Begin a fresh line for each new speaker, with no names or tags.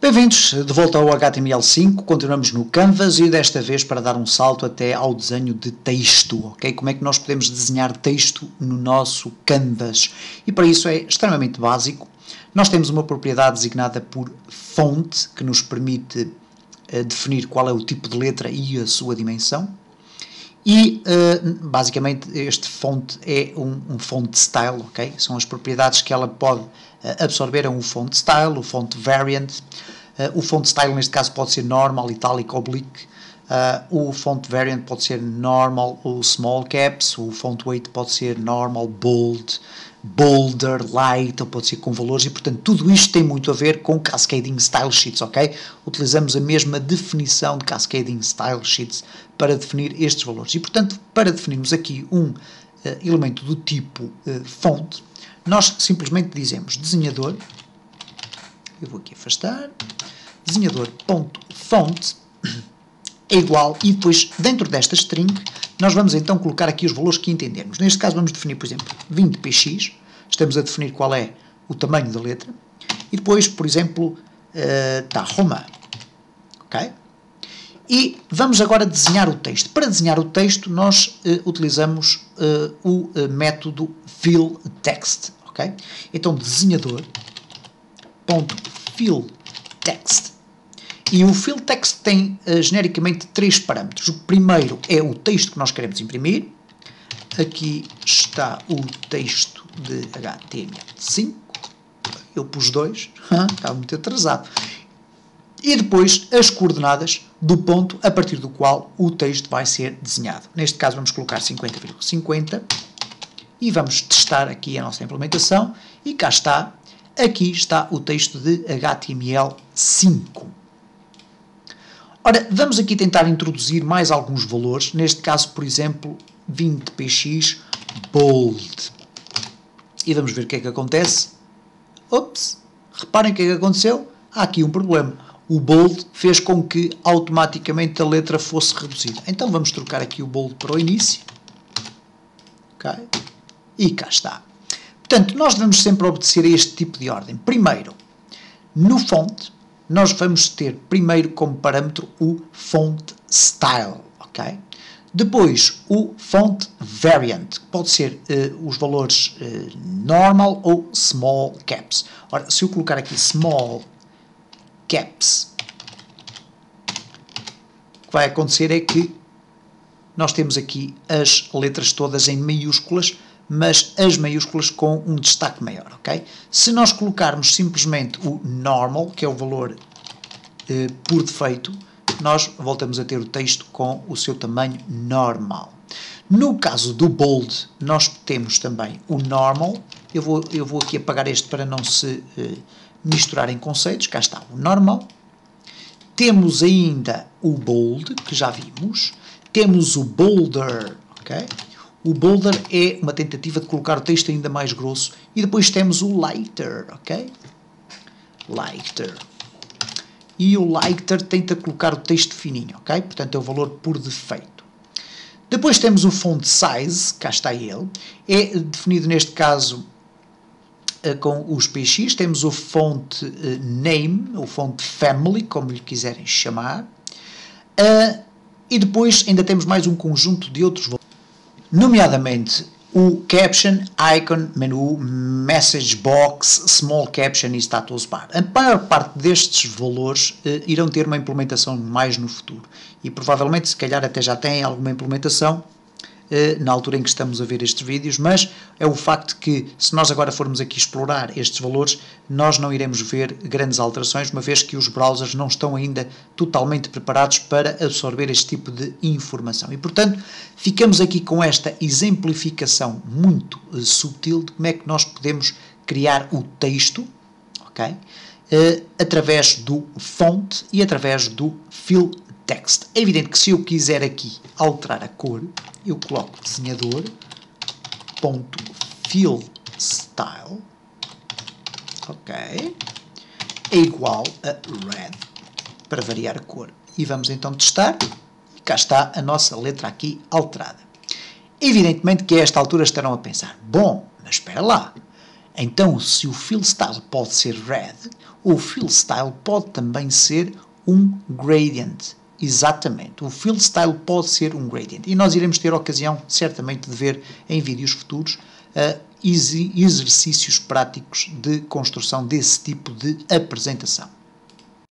Bem-vindos de volta ao HTML5, continuamos no Canvas e desta vez para dar um salto até ao desenho de texto, ok? Como é que nós podemos desenhar texto no nosso Canvas? E para isso é extremamente básico. Nós temos uma propriedade designada por font, que nos permite definir qual é o tipo de letra e a sua dimensão. E, basicamente, este font é um font style, ok? São as propriedades que ela pode absorver o font style, o font variant. O font style, neste caso, pode ser normal, italic, oblique. O font variant pode ser normal ou small caps. O font weight pode ser normal, bold, bolder, light, ou pode ser com valores. E, portanto, tudo isto tem muito a ver com cascading style sheets, ok? Utilizamos a mesma definição de cascading style sheets para definir estes valores. E, portanto, para definirmos aqui um elemento do tipo font, nós simplesmente dizemos desenhador, eu vou aqui afastar, desenhador.font é igual, e depois dentro desta string nós vamos então colocar aqui os valores que entendermos. Neste caso vamos definir, por exemplo, 20px, estamos a definir qual é o tamanho da letra, e depois, por exemplo, Roma, ok? E vamos agora desenhar o texto. Para desenhar o texto nós utilizamos o método fillText, ok? Então desenhador.fillText. E o fillText tem genericamente três parâmetros. O primeiro é o texto que nós queremos imprimir. Aqui está o texto de HTML5. Eu pus 2, estava muito atrasado. E depois as coordenadas do ponto a partir do qual o texto vai ser desenhado. Neste caso vamos colocar 50,50 e vamos testar aqui a nossa implementação. E cá está, aqui está o texto de HTML5. Ora, vamos aqui tentar introduzir mais alguns valores, neste caso, por exemplo, 20px bold. E vamos ver o que é que acontece. Ops, reparem o que é que aconteceu. Há aqui um problema. O bold fez com que automaticamente a letra fosse reduzida. Então vamos trocar aqui o bold para o início. Ok? E cá está. Portanto, nós devemos sempre obedecer a este tipo de ordem. Primeiro, no font, nós vamos ter primeiro como parâmetro o font style, ok? Depois o font variant, que pode ser os valores normal ou small caps. Ora, se eu colocar aqui small caps, o que vai acontecer é que nós temos aqui as letras todas em maiúsculas, mas as maiúsculas com um destaque maior, ok? Se nós colocarmos simplesmente o normal, que é o valor por defeito, nós voltamos a ter o texto com o seu tamanho normal. No caso do bold, nós temos também o normal. Eu vou aqui apagar este para não se misturar em conceitos. Cá está o normal. Temos ainda o bold, que já vimos. Temos o bolder, ok? O bolder é uma tentativa de colocar o texto ainda mais grosso. E depois temos o lighter, ok? Lighter. E o lighter tenta colocar o texto fininho, ok? Portanto, é o valor por defeito. Depois temos o font size, cá está ele. É definido neste caso com os px. Temos o font name, o font family, como lhe quiserem chamar. E depois ainda temos mais um conjunto de outros valores, nomeadamente o caption, icon, menu, message box, small caption e status bar. A maior parte destes valores irão ter uma implementação mais no futuro. E provavelmente, se calhar, até já têm alguma implementação na altura em que estamos a ver estes vídeos, mas é o facto que, se nós agora formos aqui explorar estes valores, nós não iremos ver grandes alterações, uma vez que os browsers não estão ainda totalmente preparados para absorver este tipo de informação. E, portanto, ficamos aqui com esta exemplificação muito subtil de como é que nós podemos criar o texto, ok? Através do font e através do fillText. É evidente que se eu quiser aqui alterar a cor, eu coloco desenhador.fillStyle, ok, é igual a red, para variar a cor. E vamos então testar, e cá está a nossa letra aqui alterada. Evidentemente que a esta altura estarão a pensar, bom, mas espera lá, Então, se o fill style pode ser red, o fill style pode também ser um gradient. Exatamente, o fill style pode ser um gradient. E nós iremos ter ocasião, certamente, de ver em vídeos futuros exercícios práticos de construção desse tipo de apresentação.